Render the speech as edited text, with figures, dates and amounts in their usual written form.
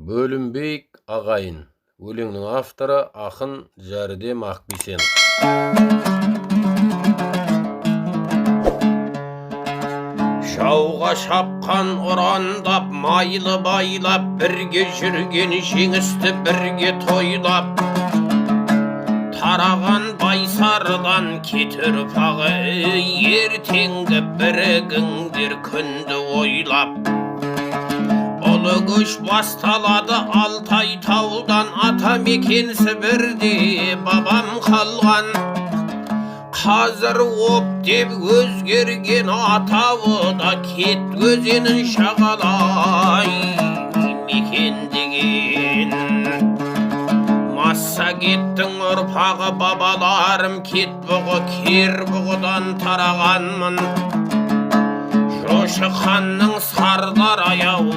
Бөлінбейік ағайын. Өлеңнің авторы ақын Жәрдем Ақбисен. Жауға шапқан ұрандап, майлы байлап, бірге жүрген жеңісті бірге тойлап, тараған байсардан кетер ұрпағы, ертеңгі бірігіңдер күнді ойлап. Ұлы көш басталады Алтай таудан, ата мекен Сібірде бабам қалған. Қазір оп деп өзгерген атауы да кет өзенін шағалай мекендеген. Массагеттің ұрпағы бабаларым Кетбұғы Кербұғыдан тарағанмын. Жошы ханның Сардар аяу